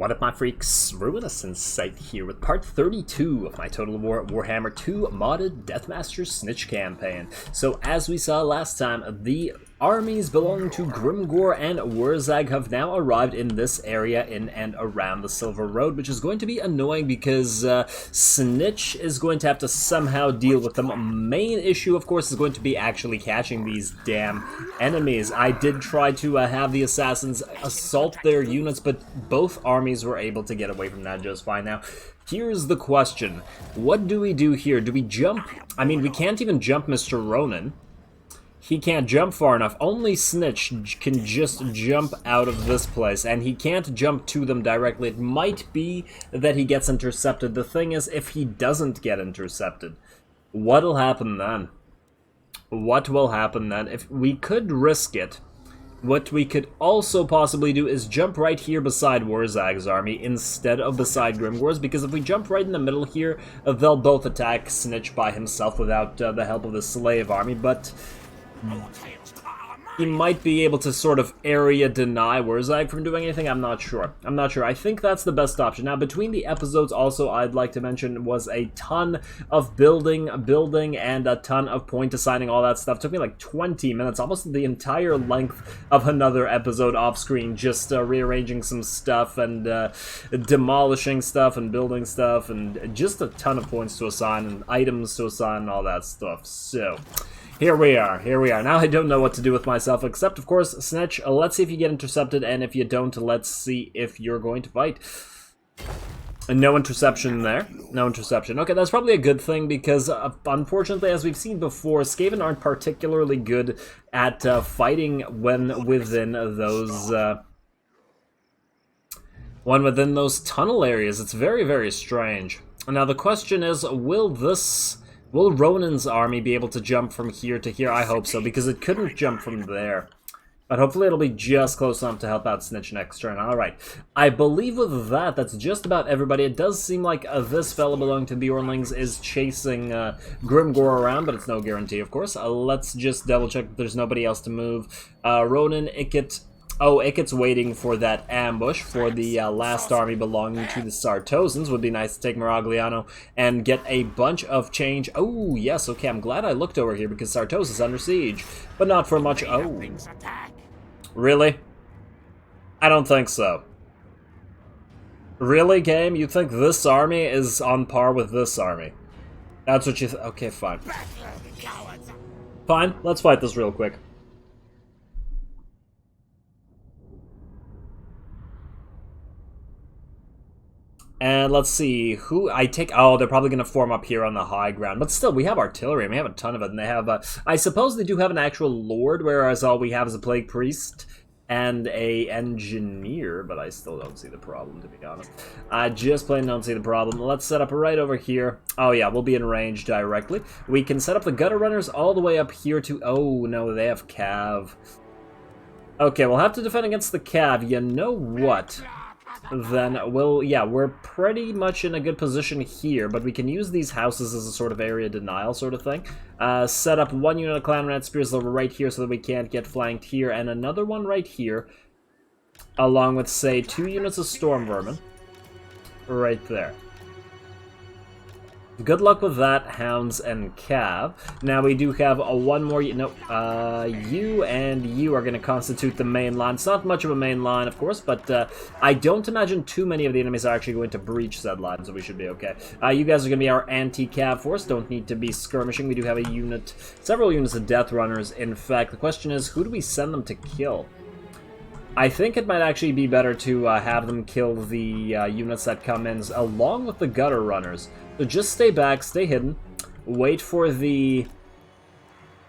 What up, my freaks? RuinousInsight here with part 32 of my Total Warhammer 2 modded Deathmaster Snikch campaign. So, as we saw last time, the armies belonging to Grimgor and Wurzag have now arrived in this area in and around the Silver Road, which is going to be annoying because Snikch is going to have to somehow deal with them. Main issue, of course, is going to be actually catching these damn enemies. I did try to have the assassins assault their units, but both armies were able to get away from that just fine. Now, here's the question. What do we do here? Do we jump? I mean, we can't even jump Mr. Ronan. He can't jump far enough. Only Snikch can just jump out of this place, and he can't jump to them directly. It might be that he gets intercepted. The thing is, if he doesn't get intercepted, what'll happen then? What will happen then? If we could risk it, what we could also possibly do is jump right here beside Wurzag's army instead of beside Grimgor's, because if we jump right in the middle here, they'll both attack Snikch by himself without the help of the slave army, but he might be able to sort of area deny Wurzag from doing anything. I'm not sure. I think that's the best option. Now, between the episodes, also, I'd like to mention, was a ton of building, and a ton of point assigning, all that stuff. It took me like 20 minutes, almost the entire length of another episode off-screen, just rearranging some stuff, and demolishing stuff, and building stuff, and just a ton of points to assign, and items to assign, and all that stuff. So here we are. Now I don't know what to do with myself, except, of course, Snikch, let's see if you get intercepted, and if you don't, let's see if you're going to fight. And no interception there. No interception. Okay, that's probably a good thing, because, unfortunately, as we've seen before, Skaven aren't particularly good at fighting when within those tunnel areas. It's very, very strange. Now, the question is, will Ronan's army be able to jump from here to here? I hope so, because it couldn't jump from there. But hopefully it'll be just close enough to help out Snikch next turn. Alright, I believe with that, that's just about everybody. It does seem like this fella belonging to the Orlings is chasing Grimgor around, but it's no guarantee, of course. Let's just double check that there's nobody else to move. Ronan, Ikit. Oh, Ikit's waiting for that ambush for the last army belonging to the Sartosans. Would be nice to take Miragliano and get a bunch of change. Oh, yes, okay, I'm glad I looked over here because Sartos is under siege, but not for much. Oh, really? I don't think so. Really, game? You think this army is on par with this army? That's what you okay, fine. Fine, let's fight this real quick. And let's see, who I take... Oh, they're probably going to form up here on the high ground. But still, we have artillery, and we have a ton of it. And they have, I suppose they do have an actual lord, whereas all we have is a plague priest and a engineer. But I still don't see the problem, to be honest. I just plain don't see the problem. Let's set up right over here. Oh, yeah, we'll be in range directly. We can set up the gutter runners all the way up here to... Oh, no, they have cav. Okay, we'll have to defend against the cav. You know what? Then, well, yeah, we're pretty much in a good position here, but we can use these houses as a sort of area denial sort of thing. Set up one unit of Clan Rat Spears over right here so that we can't get flanked here, and another one right here, along with, say, 2 units of Storm Vermin. Right there. Good luck with that, Hounds and Cav. Now we do have one more... No, you and you are going to constitute the main line. It's not much of a main line, of course, but I don't imagine too many of the enemies are actually going to breach said line, so we should be okay. You guys are going to be our anti-Cav force. Don't need to be skirmishing. We do have a unit, several units of Death Runners. In fact, the question is, who do we send them to kill? I think it might actually be better to have them kill the units that come in along with the Gutter Runners. So just stay back, stay hidden, wait for the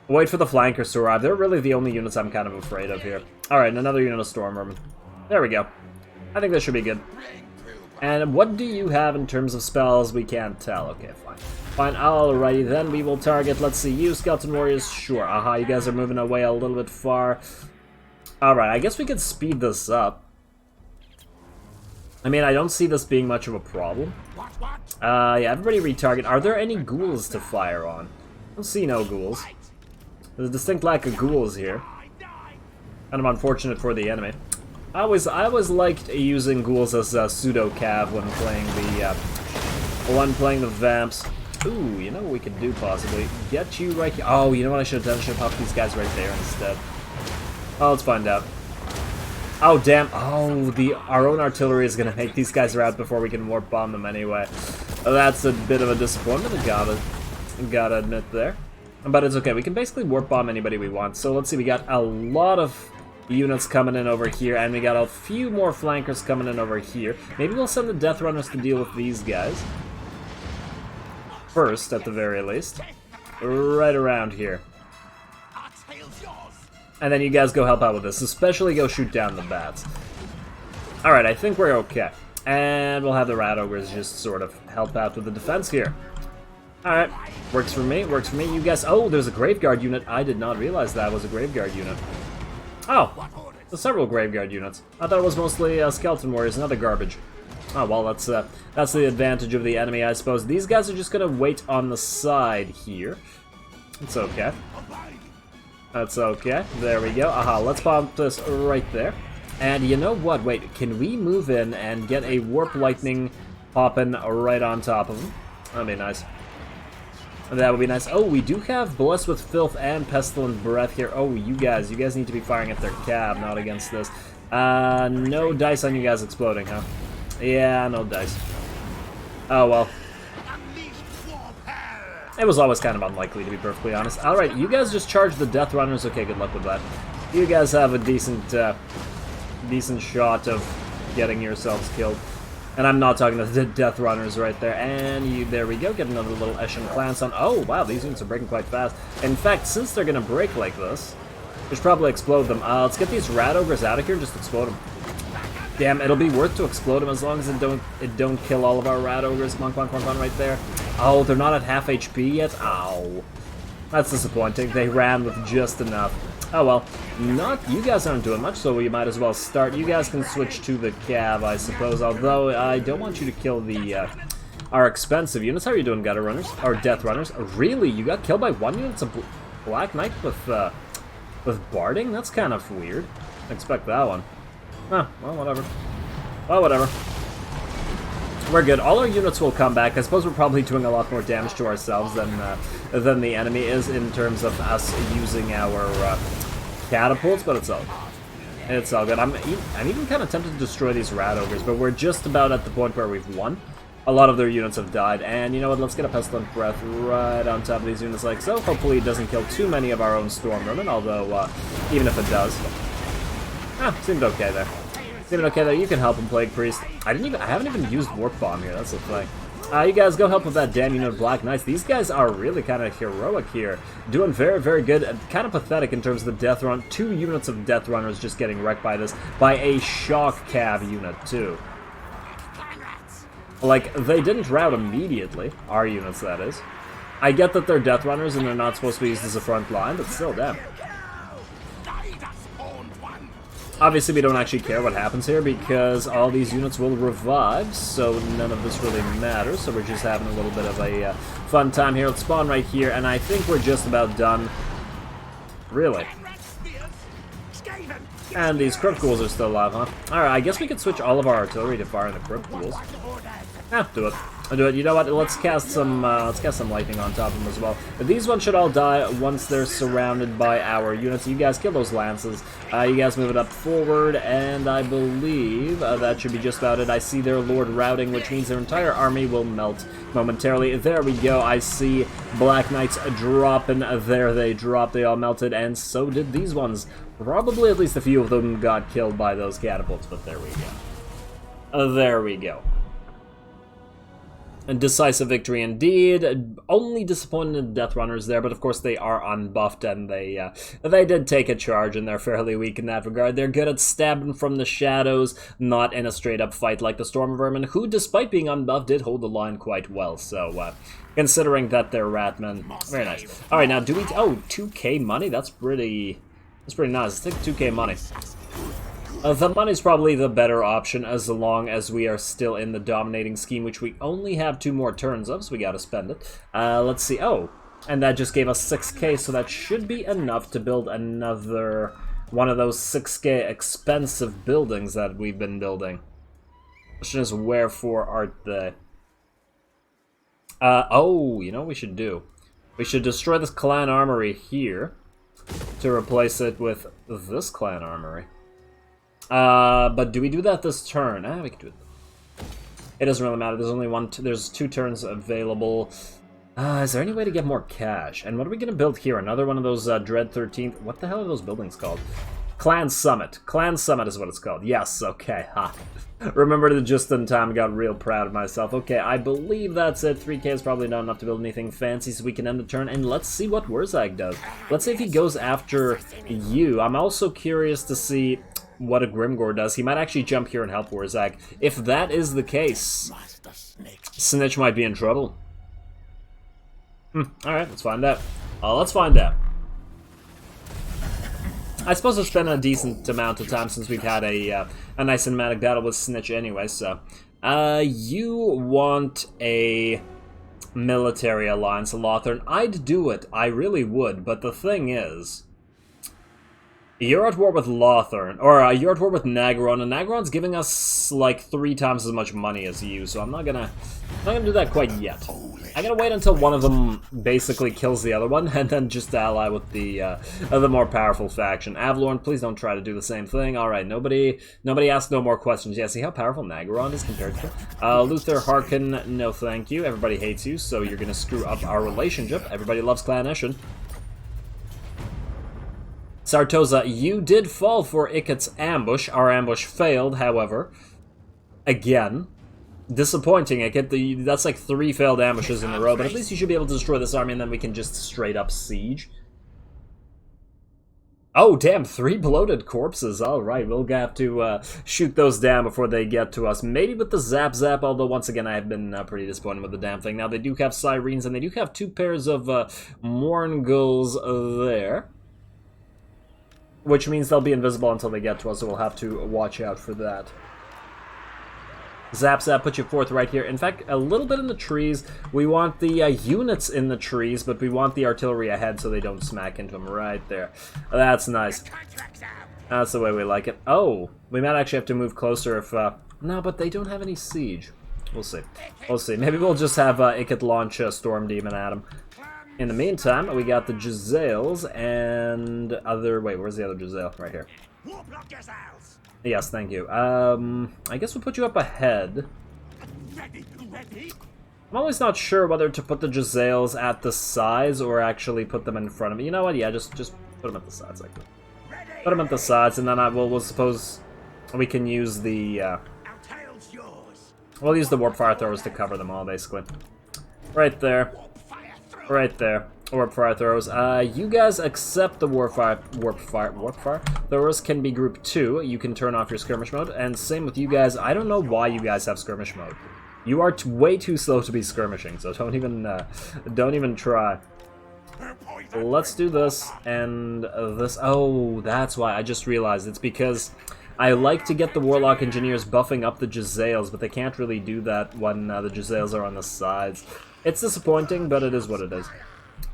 flankers to arrive. They're really the only units I'm kind of afraid of here. Alright, another unit of Storm Vermin. There we go. I think that should be good. And what do you have in terms of spells? We can't tell. Okay, fine. Fine, alrighty then, we will target, let's see, you, Skeleton Warriors, sure. Aha, you guys are moving away a little bit far. Alright, I guess we could speed this up. I mean, I don't see this being much of a problem. Yeah, everybody retarget. Are there any ghouls to fire on? I don't see no ghouls. There's a distinct lack of ghouls here. Kind of unfortunate for the enemy. I always liked using ghouls as pseudo cav when playing the vamps. Ooh, you know what we could do possibly? Get you right here. Oh, you know what I should have done? I should have popped these guys right there instead. Oh, let's find out. Oh, damn. Oh, our own artillery is gonna make these guys out before we can warp bomb them anyway. That's a bit of a disappointment, I gotta admit there. But it's okay, we can basically warp bomb anybody we want. So let's see, we got a lot of units coming in over here, and we got a few more flankers coming in over here. Maybe we'll send the Death Runners to deal with these guys. First, at the very least. Right around here. And then you guys go help out with this, especially go shoot down the bats. Alright, I think we're okay. And we'll have the Rat Ogres just sort of help out with the defense here. Alright, works for me, works for me. You guys, oh, there's a Graveguard unit. I did not realize that was a Graveguard unit. Oh, there's several Graveguard units. I thought it was mostly Skeleton Warriors and other garbage. Oh, well, that's the advantage of the enemy, I suppose. These guys are just gonna wait on the side here. It's okay. That's okay. There we go. Aha, let's pop this right there. And you know what? Wait, can we move in and get a Warp Lightning popping right on top of them? That'd be nice. That would be nice. Oh, we do have Blessed with Filth and Pestilent Breath here. Oh, you guys need to be firing at their cab, not against this. No dice on you guys exploding, huh? Yeah, no dice. Oh, well. It was always kind of unlikely, to be perfectly honest. Alright, you guys just charge the Death Runners. Okay, good luck with that. You guys have a decent shot of getting yourselves killed. And I'm not talking to the Death Runners right there. And there we go, get another little Eshin Clan on. Oh, wow, these units are breaking quite fast. In fact, since they're going to break like this, we should probably explode them. Let's get these Rat Ogres out of here and just explode them. Damn, it'll be worth to explode them as long as it don't kill all of our Rat Ogres. Come on, right there. Oh, they're not at half HP yet? Ow. That's disappointing. They ran with just enough. Oh well, you guys aren't doing much, so we might as well start. You guys can switch to the cav, I suppose, although I don't want you to kill our expensive units. How are you doing, Gutter Runners? Or Death Runners? Really? You got killed by one unit? It's a Black Knight with Barding? That's kind of weird. I expect that one. Huh, well, whatever. Well, whatever. We're good. All our units will come back. I suppose we're probably doing a lot more damage to ourselves than the enemy is in terms of us using our catapults, but it's all good. I'm even kind of tempted to destroy these Rat Ogres, but we're just about at the point where we've won. A lot of their units have died, and you know what? Let's get a Pestilent Breath right on top of these units like so. Hopefully it doesn't kill too many of our own Storm Vermin, although even if it does. Seemed okay there. You can help him, Plague Priest. I haven't even used Warp Bomb here, that's the thing. You guys go help with that damn unit of Black Knights. These guys are really kind of heroic here. Doing very, very good. Kind of pathetic in terms of the Death Run. 2 units of Death Runners just getting wrecked by this. By a Shock Cav unit, too. Like, they didn't rout immediately. Our units, that is. I get that they're Death Runners and they're not supposed to be used as a front line, but still, damn. Obviously, we don't actually care what happens here because all these units will revive, so none of this really matters. So we're just having a little bit of a fun time here. Let's spawn right here, and I think we're just about done. Really. And these Crypt Ghouls are still alive, huh? Alright, I guess we could switch all of our artillery to fire in the Crypt Ghouls. Do it. I'll do it. You know what? Let's cast some lightning on top of them as well. But these ones should all die once they're surrounded by our units. You guys kill those lances. You guys move it up forward, and I believe that should be just about it. I see their Lord routing, which means their entire army will melt momentarily. There we go. I see Black Knights dropping. There they drop. They all melted, and so did these ones. Probably at least a few of them got killed by those catapults, but there we go. There we go. A decisive victory indeed. Only disappointed in the Death Runners there, but of course they are unbuffed and they did take a charge and they're fairly weak in that regard. They're good at stabbing from the shadows, not in a straight-up fight like the Storm Vermin, who, despite being unbuffed, did hold the line quite well. So, considering that they're Ratmen, very nice. All right, now do we? Oh, 2K money. That's pretty nice. Let's take 2K money. The money's probably the better option as long as we are still in the dominating scheme, which we only have 2 more turns of, so we gotta spend it. Let's see. Oh, and that just gave us 6K, so that should be enough to build another one of those 6K expensive buildings that we've been building. Question is, wherefore art they? Oh, you know what we should do? We should destroy this clan armory here to replace it with this clan armory. But do we do that this turn? We can do it. It doesn't really matter. There's only there's 2 turns available. Is there any way to get more cash? And what are we gonna build here? Another one of those Dread 13th. What the hell are those buildings called? Clan Summit. Clan Summit is what it's called. Yes. Okay. Ha. Remember that just in time, got real proud of myself. Okay, I believe that's it. 3K is probably not enough to build anything fancy, so we can end the turn. And let's see what Wurzag does. Let's see if he goes after you. I'm also curious to see what a Grimgore does. He might actually jump here and help Wurzag. If that is the case, Snikch might be in trouble. Alright, let's find out. Let's find out. I suppose it's been a decent amount of time since we've had a nice cinematic battle with Snikch anyway, so... you want a military alliance, Lothern. I'd do it, I really would, but the thing is... You're at war with Lothern, or you're at war with Nagaron, and Nagaron's giving us like 3 times as much money as you, so I'm not gonna do that quite yet. I'm gonna wait until one of them basically kills the other one, and then just ally with the more powerful faction. Avalorn, please don't try to do the same thing. All right, nobody asked no more questions. Yeah, see how powerful Nagaron is compared to Luther Harkin. No, thank you. Everybody hates you, so you're gonna screw up our relationship. Everybody loves Clan Eshin. Sartosa, you did fall for Iket's ambush. Our ambush failed, however. Again. Disappointing, Iket. That's like 3 failed ambushes in a row, but at least you should be able to destroy this army, and then we can just straight up siege. Oh, damn, 3 bloated corpses. Alright, we'll have to shoot those down before they get to us. Maybe with the Zap Zap, although once again I have been pretty disappointed with the damn thing. Now, they do have Sirens, and they do have 2 pairs of Morngulls there. Which means they'll be invisible until they get to us, so we'll have to watch out for that. Zap Zap, put you 4th right here. In fact, a little bit in the trees. We want the units in the trees, but we want the artillery ahead so they don't smack into them right there. That's nice. That's the way we like it. Oh, we might actually have to move closer if... No, but they don't have any siege. We'll see. We'll see. Maybe we'll just have Iket launch a Storm Demon at him. In the meantime, we got the Giselles and other... Wait, where's the other Giselle? Right here. Yes, thank you. I guess we'll put you up ahead. I'm always not sure whether to put the Giselles at the sides or actually put them in front of me. You know what? Yeah, just put them at the sides like that. Put them at the sides, and then we'll suppose we can use the... We'll use the Warp Fire Throwers to cover them all, basically. Right there. Right there. Warp Fire Throwers. You guys accept the Warp Fire Throwers can be group 2. You can turn off your skirmish mode. And same with you guys. I don't know why you guys have skirmish mode. You are way too slow to be skirmishing, so don't even try. Let's do this and this. Oh, that's why. I just realized it's because I like to get the Warlock Engineers buffing up the Giselles, but they can't really do that when the Giselles are on the sides. It's disappointing, but it is what it is.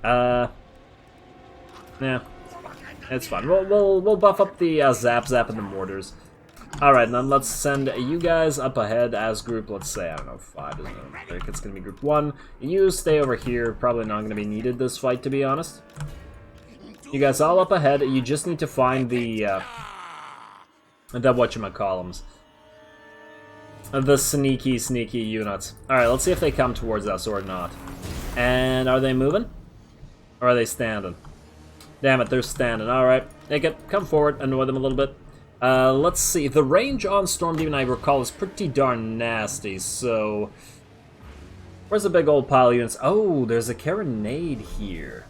Yeah, it's fine. We'll buff up the Zap Zap and the Mortars. Alright, then let's send you guys up ahead as group, let's say, I don't know, 5, isn't it? I think it's gonna be group 1. You stay over here, probably not gonna be needed this fight, to be honest. You guys all up ahead, you just need to find the whatchamacallums. The sneaky units. Alright, let's see if they come towards us or not. And are they moving? Or are they standing? Damn it, they're standing. Alright, come forward, annoy them a little bit. Let's see. The range on Storm Demon, I recall, is pretty darn nasty, so... Where's the big old pile of units? Oh, there's a Carronade here.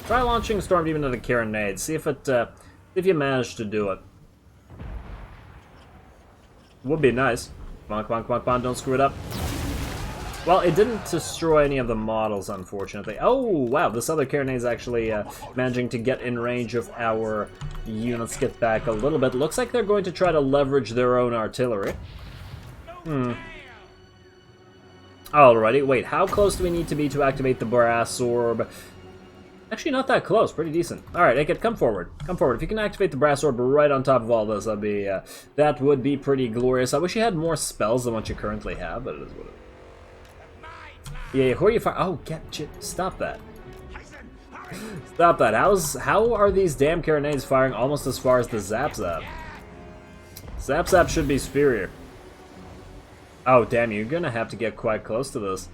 Try launching Storm Demon at a Carronade. See if if you manage to do it. Would be nice. Come on, don't screw it up. Well, it didn't destroy any of the models, unfortunately. Oh, wow, this other Carronade is actually managing to get in range of our units, get back a little bit. Looks like they're going to try to leverage their own artillery. Alrighty, wait, how close do we need to be to activate the Brass Orb? Actually, not that close. Pretty decent. All right, Aked, come forward. Come forward. If you can activate the brass orb right on top of all this, that would be pretty glorious. I wish you had more spells than what you currently have, but it is what it is. Yeah, who are you firing? Oh, stop that. Stop that. How are these damn carronades firing almost as far as the Zap Zap? Zap Zap should be superior. Oh, damn, you're gonna have to get quite close to this.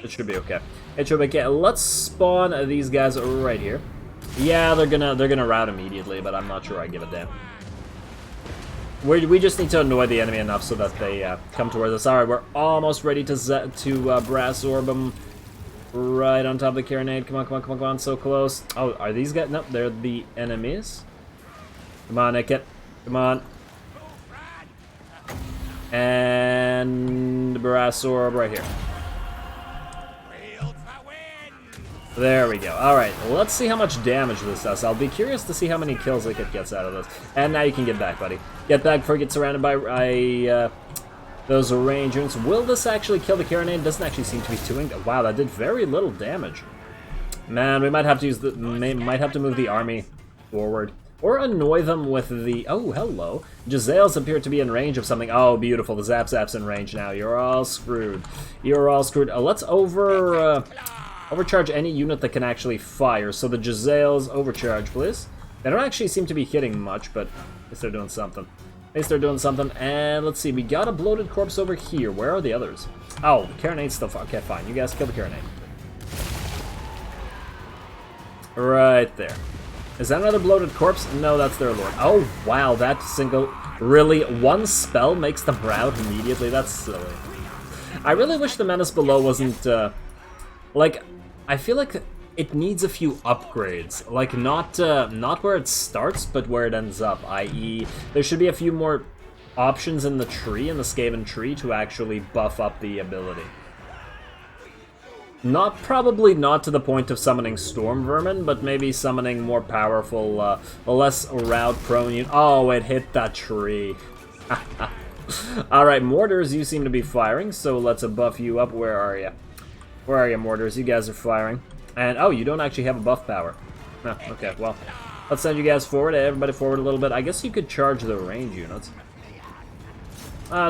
It should be okay. It should be okay. Let's spawn these guys right here. Yeah, they're gonna rout immediately, but I'm not sure I give a damn. We just need to annoy the enemy enough so that they come towards us. Alright, we're almost ready to brass orb them. Right on top of the carronade. Come on, come on, come on, come on. So close. Oh, are these guys? Nope, they're the enemies. Come on, Aked. Come on. And brass orb right here. There we go. Alright, let's see how much damage this does. I'll be curious to see how many kills Aked gets out of this. And now you can get back, buddy. Get back before you get surrounded by those range units. Will this actually kill the carronade? Doesn't actually seem to be doing that. Wow, that did very little damage. Man, we might have to use might have to move the army forward. Or annoy them with the... Oh, hello. Giselles appear to be in range of something. Oh, beautiful. The Zap Zap's in range now. You're all screwed. You're all screwed. Let's overcharge any unit that can actually fire. So the Giselles overcharge, please. They don't actually seem to be hitting much, but at least they're doing something. At least they're doing something. And let's see. We got a bloated corpse over here. Where are the others? Oh, the carronade's still far. Okay, fine. You guys kill the carronade. Right there. Is that another bloated corpse? No, that's their lord. Oh, wow, that single... Really? One spell makes them rout immediately? That's silly. I really wish the Menace Below wasn't, like, I feel like it needs a few upgrades. Like, not where it starts, but where it ends up, i.e. there should be a few more options in the tree, in the Skaven tree, to actually buff up the ability. Probably not to the point of summoning Storm Vermin, but maybe summoning more powerful, less rout-prone unit. Oh, it hit that tree. Alright, Mortars, you seem to be firing, so let's buff you up. Where are you? Where are you, Mortars? You guys are firing. And, oh, you don't actually have a buff power. No, okay, well, let's send you guys forward, everybody forward a little bit. I guess you could charge the range units.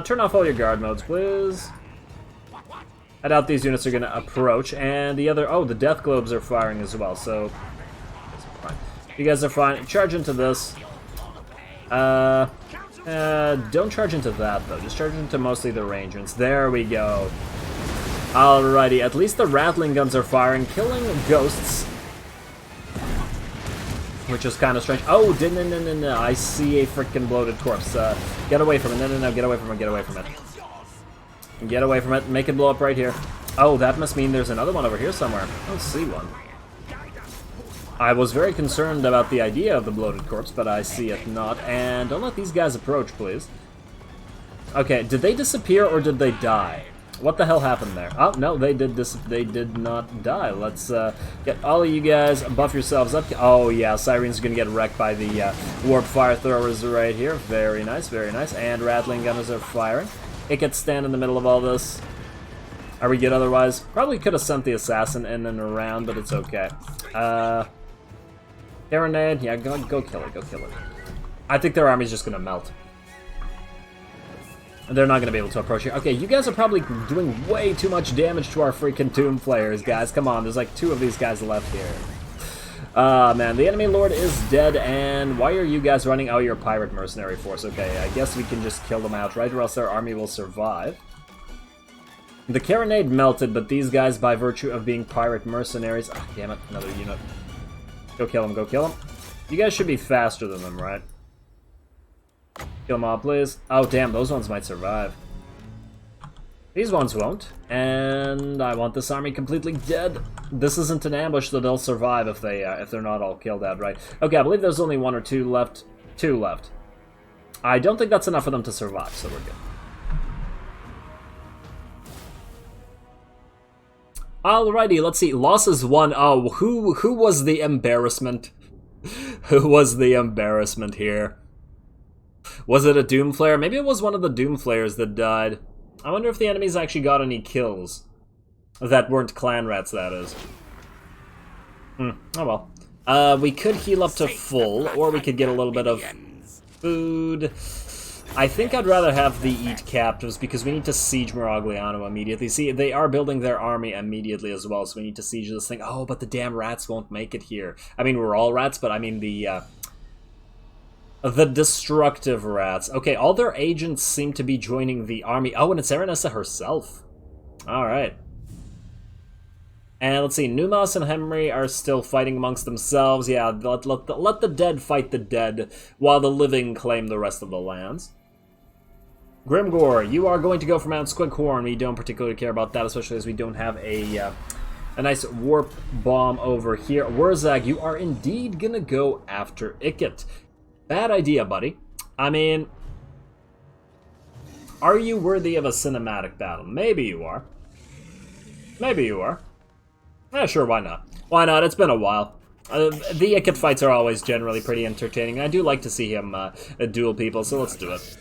Turn off all your guard modes, please. I doubt these units are going to approach, and the other... Oh, the Death Globes are firing as well, so... You guys are fine. Charge into this. Don't charge into that, though. Just charge into mostly the range units. There we go. Alrighty, at least the Rattling Guns are firing, killing ghosts. Which is kind of strange. Oh, no. I see a freaking bloated corpse. Get away from it. No, get away from it, get away from it. Get away from it. Make it blow up right here. Oh, that must mean there's another one over here somewhere. I don't see one. I was very concerned about the idea of the bloated corpse, but I see it not. And don't let these guys approach, please. Okay, did they disappear or did they die? What the hell happened there? Oh, no, they did not die. Let's get all of you guys, buff yourselves up. Oh, yeah, Sirene's gonna get wrecked by the Warp Fire Throwers right here. Very nice, very nice. And Rattling Gunners are firing. It gets stand in the middle of all this. Are we good otherwise? Probably could have sent the assassin in and around, but it's okay. Carronade, yeah, go kill it, go kill it. I think their army's just gonna melt. They're not gonna be able to approach here. Okay, you guys are probably doing way too much damage to our freaking Tomb Players, guys. Come on, there's like 2 of these guys left here. Man, the enemy lord is dead, and why are you guys running? Oh, you're a pirate mercenary force. Okay, I guess we can just kill them outright, or else their army will survive. The carronade melted, but these guys, by virtue of being pirate mercenaries... Ah, damn it, another unit. Go kill them, go kill them. You guys should be faster than them, right? Kill them all, please. Oh, damn, those ones might survive. These ones won't, and I want this army completely dead. This isn't an ambush, so they'll survive if they're not all killed outright. Okay, I believe there's only 1 or 2 left. 2 left. I don't think that's enough for them to survive, so we're good. Alrighty, let's see. Losses 1. Oh, who was the embarrassment? Who was the embarrassment here? Was it a Doomflayer? Maybe it was one of the Doomflayers that died. I wonder if the enemies actually got any kills. That weren't clan rats, that is. Oh well. We could heal up to full, or we could get a little bit of food. I think I'd rather have the eat captives because we need to siege Miragliano immediately. See, they are building their army immediately as well, so we need to siege this thing. Oh, but the damn rats won't make it here. I mean, we're all rats, but I mean the destructive rats. Okay, all their agents seem to be joining the army. Oh, and it's Aranessa herself. Alright. And let's see, Numas and Henry are still fighting amongst themselves. Yeah, let the dead fight the dead, while the living claim the rest of the lands. Grimgor, you are going to go for Mount Squighorn. We don't particularly care about that, especially as we don't have a nice warp bomb over here. Wurzag, you are indeed gonna go after Ikit. Bad idea, buddy. I mean, are you worthy of a cinematic battle? Maybe you are. Maybe you are. Sure, why not? Why not? It's been a while. The Ikit fights are always generally pretty entertaining. I do like to see him duel people, so let's do it.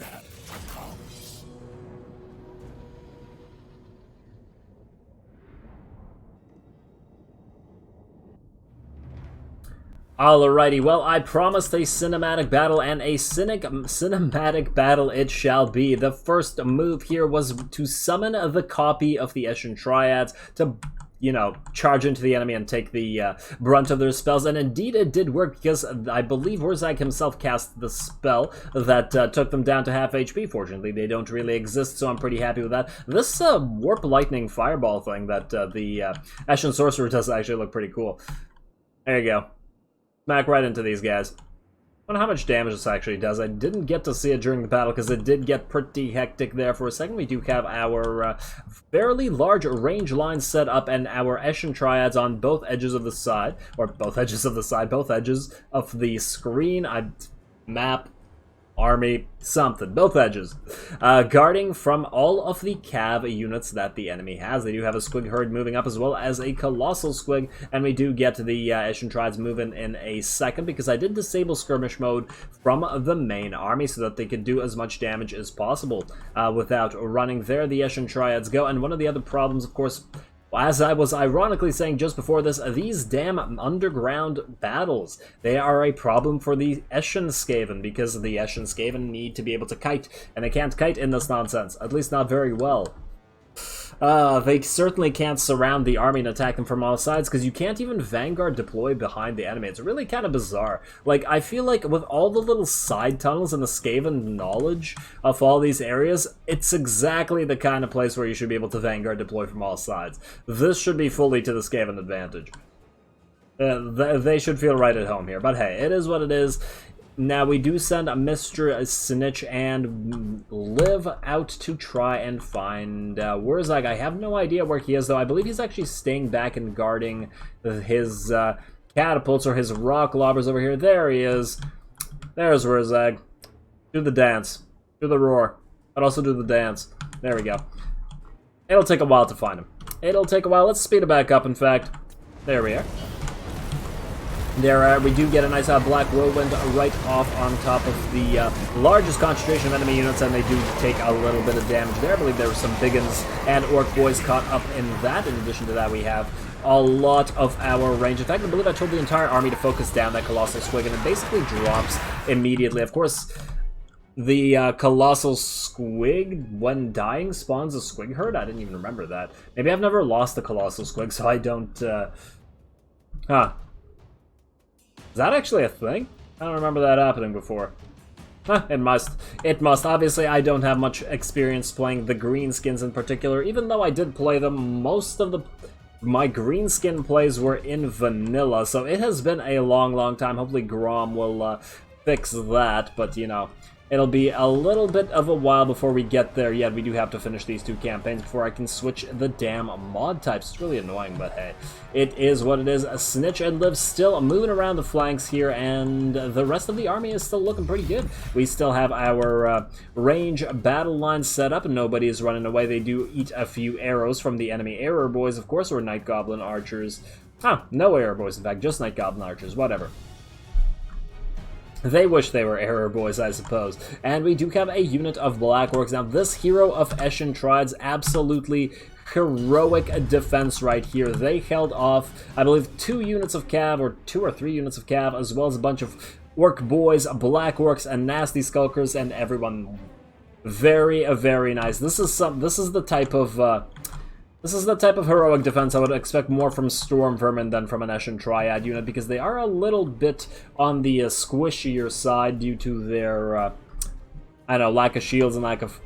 Alrighty, well, I promised a cinematic battle, and a cinematic battle it shall be. The first move here was to summon the copy of the Eshin Triads to, you know, charge into the enemy and take the brunt of their spells, and indeed it did work, because I believe Wurzag himself cast the spell that took them down to half HP. Fortunately, they don't really exist, so I'm pretty happy with that. This Warp Lightning Fireball thing that the Eshin Sorcerer does actually look pretty cool. There you go. Smack right into these guys. I wonder how much damage this actually does. I didn't get to see it during the battle because it did get pretty hectic there for a second. We do have our fairly large range line set up and our Eshin Triads on both edges of the side. Or both edges of the side, both edges of the screen. Map, army, something. Both edges. Guarding from all of the cav units that the enemy has. They do have a Squig herd moving up as well as a Colossal Squig. And we do get to the Eshin Triads moving in a second because I did disable skirmish mode from the main army so that they could do as much damage as possible without running there. The Eshin Triads go. And one of the other problems, of course, as I was ironically saying just before this, these damn underground battles, they are a problem for the Eshin Skaven, because the Eshin Skaven need to be able to kite, and they can't kite in this nonsense, at least not very well. They certainly can't surround the army and attack them from all sides, because you can't even Vanguard deploy behind the enemy. It's really kind of bizarre. Like, I feel like with all the little side tunnels and the Skaven knowledge of all these areas, it's exactly the kind of place where you should be able to Vanguard deploy from all sides. This should be fully to the Skaven advantage. They should feel right at home here, but hey, it is what it is. Now, we do send Mr. Snikch and Liv out to try and find Wurzag. I have no idea where he is, though. I believe he's actually staying back and guarding his catapults or his rock lobbers over here. There he is. There's Wurzag. Do the dance. Do the roar. But also do the dance. There we go. It'll take a while to find him. It'll take a while. Let's speed it back up, in fact. There we are. There, we do get a nice Black Whirlwind right off on top of the largest concentration of enemy units, and they do take a little bit of damage there. I believe there were some Biggins and Orc Boys caught up in that. In addition to that, we have a lot of our range. In fact, I believe I told the entire army to focus down that Colossal Squig, and it basically drops immediately. Of course, the Colossal Squig, when dying, spawns a Squig herd? I didn't even remember that. Maybe I've never lost the Colossal Squig, so I don't... Is that actually a thing? I don't remember that happening before. Huh, it must. It must. Obviously, I don't have much experience playing the greenskins in particular, even though I did play them. Most of my greenskin plays were in vanilla, so it has been a long time. Hopefully Grom will fix that, but, you know, it'll be a little bit of a while before we get there yet. We do have to finish these two campaigns before I can switch the damn mod types. It's really annoying, but hey, it is what it is. Snikch and Liv still moving around the flanks here, and the rest of the army is still looking pretty good. We still have our range battle line set up, and nobody is running away. They do eat a few arrows from the enemy arrow boys, of course, or Night Goblin archers. No arrow boys, in fact, just Night Goblin archers, whatever. They wish they were error boys, I suppose. And we do have a unit of Black Orcs. Now, this hero of Eshin Triads absolutely heroic defense right here. They held off, I believe, 2 units of cav, or 2 or 3 units of cav, as well as a bunch of orc boys, black orcs, and nasty skulkers, and everyone. Very, very nice. This is the type of heroic defense I would expect more from Storm Vermin than from an Eshin Triad unit, because they are a little bit on the squishier side due to their, I don't know, lack of shields and lack of...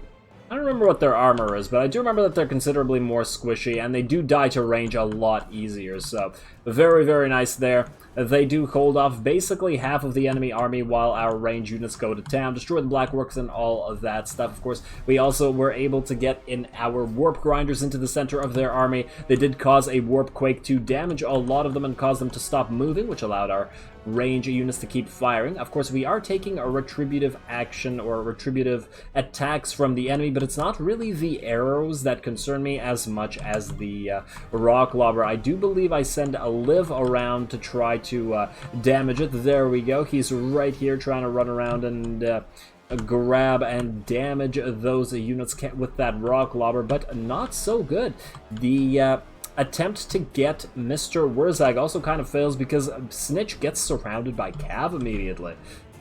I don't remember what their armor is, but I do remember that they're considerably more squishy, and they do die to range a lot easier, so very, very nice there. They do hold off basically half of the enemy army while our range units go to town, destroy the black orcs and all of that stuff. Of course, we also were able to get in our warp grinders into the center of their army. They did cause a warp quake to damage a lot of them and cause them to stop moving, which allowed our range units to keep firing. Of course, we are taking a retributive action or retributive attacks from the enemy, but it's not really the arrows that concern me as much as the rock lobber. I do believe I send a live around to try to damage it. There we go. He's right here trying to run around and grab and damage those units with that rock lobber, but not so good. The attempt to get Mr. Wurzag also kind of fails because Snikch gets surrounded by cav immediately.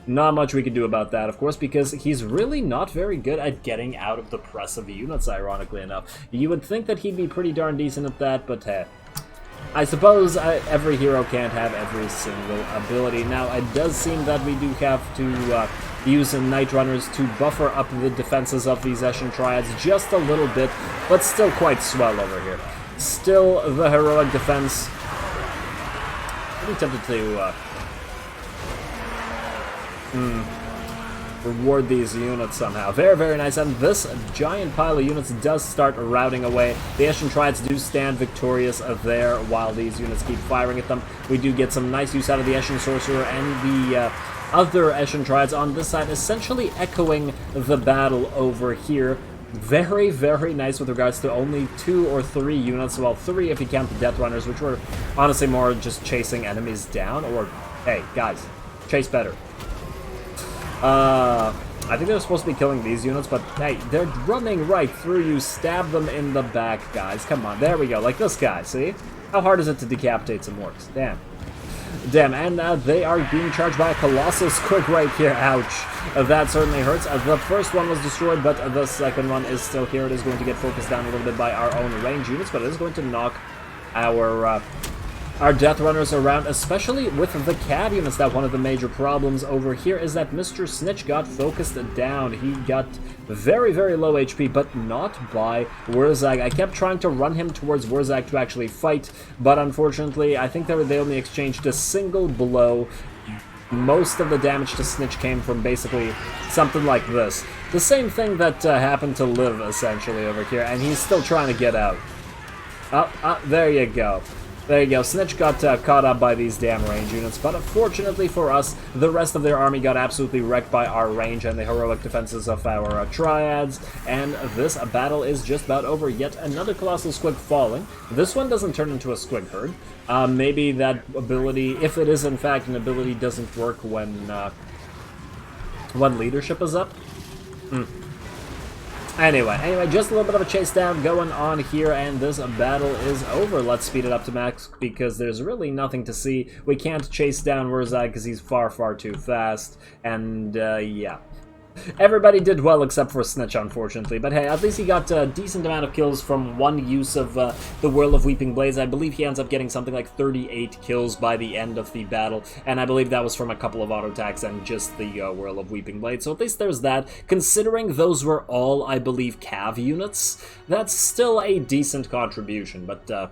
Not much we can do about that, of course, because he's really not very good at getting out of the press of units, ironically enough. You would think that he'd be pretty darn decent at that, but hey. I suppose every hero can't have every single ability. Now, it does seem that we do have to use Night Runners to buffer up the defenses of these Eshin Triads just a little bit, but still quite swell over here. Still the heroic defense. I'm tempted to reward these units somehow. Very, very nice. And this giant pile of units does start routing away. The Eshin Triads do stand victorious there while these units keep firing at them. We do get some nice use out of the Eshin Sorcerer and the other Eshin Triads on this side, essentially echoing the battle over here. Very, very nice with regards to only 2 or 3 units. Well, 3 if you count the Death Runners, which were honestly more just chasing enemies down. Or, hey, guys, chase better. I think they're supposed to be killing these units, but hey, they're running right through you. Stab them in the back, guys. Come on, there we go. Like this guy, see? How hard is it to decapitate some orcs? Damn. Damn, and they are being charged by a colossal Squig right here. Ouch. That certainly hurts. The first one was destroyed, but the second one is still here. It is going to get focused down a little bit by our own range units, but it is going to knock our Death Runners around, especially with the cav units. That one of the major problems over here is that Mr. Snikch got focused down. He got very, very low HP, but not by Wurzag. I kept trying to run him towards Wurzag to actually fight, but unfortunately, I think they only exchanged a single blow. Most of the damage to Snikch came from basically something like this. The same thing that happened to Liv, essentially, over here, and he's still trying to get out. There you go. There you go, Snikch got caught up by these damn range units, but unfortunately for us, the rest of their army got absolutely wrecked by our range and the heroic defenses of our triads, and this battle is just about over. Yet another Colossal Squig falling. This one doesn't turn into a Squig herd. Maybe that ability, if it is in fact an ability, doesn't work when leadership is up. Anyway, just a little bit of a chase down going on here, and this battle is over. Let's speed it up to max, because there's really nothing to see. We can't chase down Wurzag because he's far, far too fast, and yeah. Everybody did well except for Snikch, unfortunately, but hey, at least he got a decent amount of kills from one use of the Whirl of Weeping Blades. I believe he ends up getting something like 38 kills by the end of the battle, and I believe that was from a couple of auto attacks and just the Whirl of Weeping Blades, so at least there's that. Considering those were all, I believe, cav units, that's still a decent contribution, but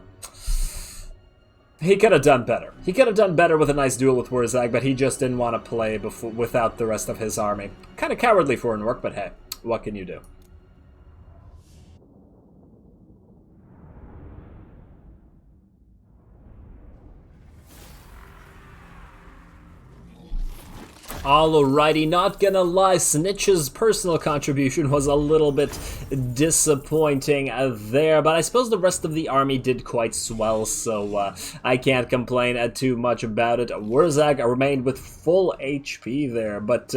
he could have done better. He could have done better with a nice duel with Wurzag, but he just didn't want to play without the rest of his army. Kind of cowardly for an orc, but hey, what can you do? Alrighty, not gonna lie, Snikch's personal contribution was a little bit disappointing there, but I suppose the rest of the army did quite swell, so I can't complain too much about it. Wurzag remained with full HP there, but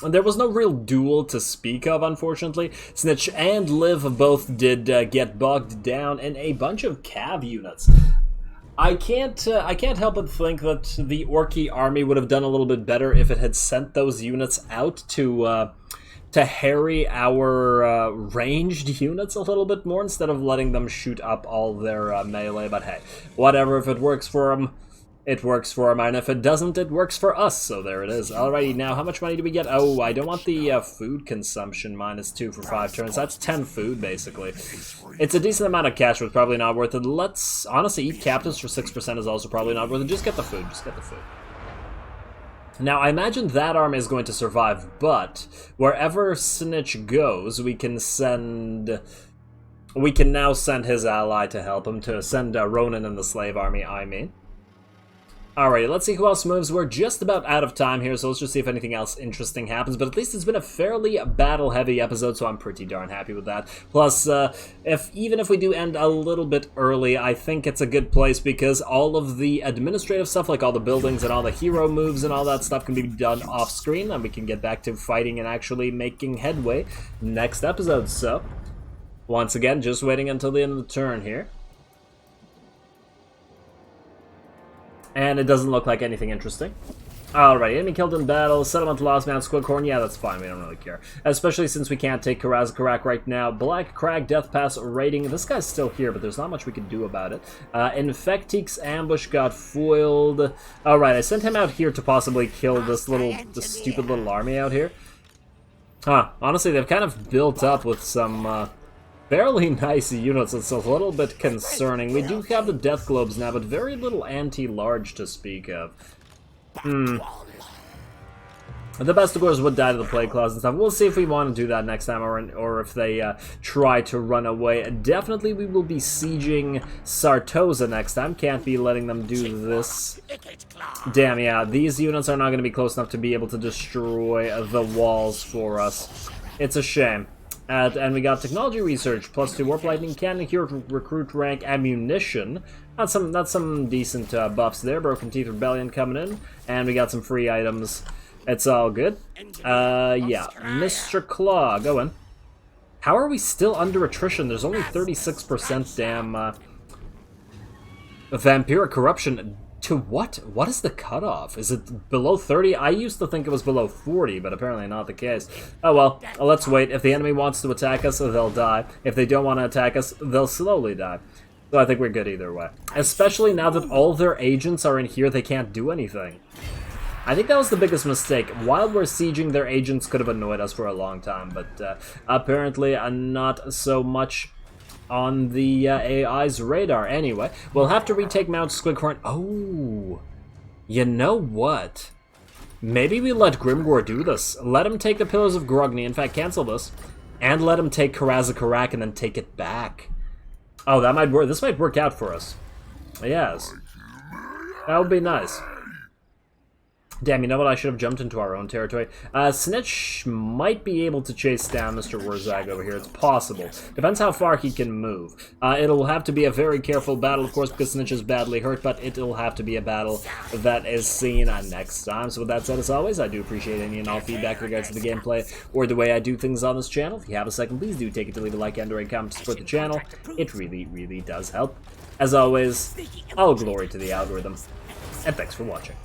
There was no real duel to speak of, unfortunately. Snikch and Liv both did get bogged down in a bunch of cav units. I can't help but think that the Orky army would have done a little bit better if it had sent those units out to harry our ranged units a little bit more instead of letting them shoot up all their melee. But hey, whatever, if it works for them, it works for them, and if it doesn't, it works for us, so there it is. Alrighty, now how much money do we get? Oh, I don't want the food consumption -2 for 5 turns. That's 10 food, basically. It's a decent amount of cash, but probably not worth it. Let's, honestly, eat captives for 6% is also probably not worth it. Just get the food, just get the food. Now, I imagine that army is going to survive, but wherever Snikch goes, we can now send his ally to help him, to send Ronan and the slave army, I mean. Alrighty, let's see who else moves. We're just about out of time here, so let's just see if anything else interesting happens. But at least it's been a fairly battle-heavy episode, so I'm pretty darn happy with that. Plus, even if we do end a little bit early, I think it's a good place because all of the administrative stuff, like all the buildings and all the hero moves and all that stuff, can be done off-screen, and we can get back to fighting and actually making headway next episode. So, once again, just waiting until the end of the turn here. And it doesn't look like anything interesting. Alright, enemy killed in battle, settlement lost, Mount Squighorn, yeah, that's fine, we don't really care. Especially since we can't take Karazakarak right now. Black Crag, Death Pass, raiding, this guy's still here, but there's not much we can do about it. Infecteek's ambush got foiled. Alright, I sent him out here to possibly kill this stupid little army out here. Huh, honestly, they've kind of built up with some, fairly nice units. It's a little bit concerning. We do have the death globes now, but very little anti-large to speak of. The Bestigors would die to the Plague Claws and stuff. We'll see if we want to do that next time, or if they try to run away. Definitely we will be sieging Sartosa next time. Can't be letting them do this. Damn, yeah, these units are not going to be close enough to be able to destroy the walls for us. It's a shame. And we got technology research, +2 warp lightning cannon, hero recruit rank, ammunition. That's some decent buffs there. Broken Teeth Rebellion coming in, and we got some free items. It's all good. Yeah, Mr. Claw, go in. How are we still under attrition? There's only 36% damn vampiric corruption. To what? What is the cutoff? Is it below 30? I used to think it was below 40, but apparently not the case. Oh well, let's wait. If the enemy wants to attack us, they'll die. If they don't want to attack us, they'll slowly die. So I think we're good either way. Especially now that all their agents are in here, they can't do anything. I think that was the biggest mistake. While we're sieging, their agents could have annoyed us for a long time, but apparently not so much on the AI's radar. Anyway, we'll have to retake Mount Squighorn. Oh, you know what? Maybe we let Grimgor do this. Let him take the Pillars of Grogny. In fact, cancel this. And let him take Karazakarak and then take it back. Oh, that might work. This might work out for us. Yes. That would be nice. Damn, you know what? I should have jumped into our own territory. Snikch might be able to chase down Mr. Wurzag over here. It's possible. Depends how far he can move. It'll have to be a very careful battle, of course, because Snikch is badly hurt, but it'll have to be a battle that is seen next time. So with that said, as always, I do appreciate any and all feedback in regards to the gameplay or the way I do things on this channel. If you have a second, please do take it to leave a like and or a comment to support the channel. It really, really does help. As always, all glory to the algorithm, and thanks for watching.